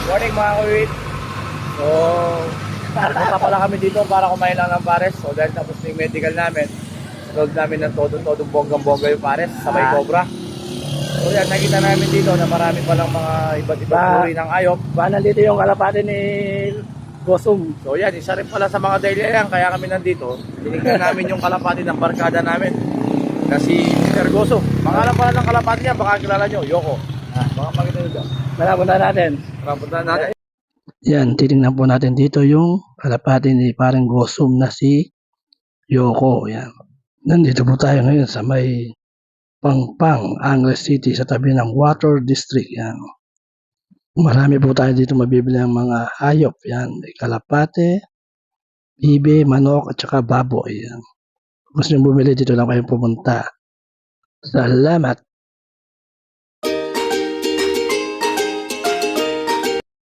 Morning mga kuwit. So, pupunta pala kami dito para kumain lang ng pares. So, dahil tapos na yung medical namin, load namin ng todo-todong bonggang-bongga yung pares sa may Cobra. So, yan, nakita namin dito na marami palang mga iba't ibang uri ng ayop. Nandito yung kalapati ni Gosum. So, yan, isa rin pala sa mga daily yan. Kaya kami nandito. Tinignan namin yung kalapati ng barkada namin. Kasi Mr. Goso. Pangalan pala ng kalapati niya, baka kilala nyo, Yoko. Baka makita nyo daw. Malapunta natin. Punta natin. Yan, titingnan po natin dito yung kalapati ni parang Gosum na si Yoko. Yan. Nandito po tayo ngayon sa may Pangpang, Angeles City sa tabi ng Water District. Yan. Marami po tayo dito mabibili ng mga hayop. Yan, may kalapate, bibe, manok at saka baboy. Yan. Gusto nyo bumili dito lang kayong pumunta. Salamat!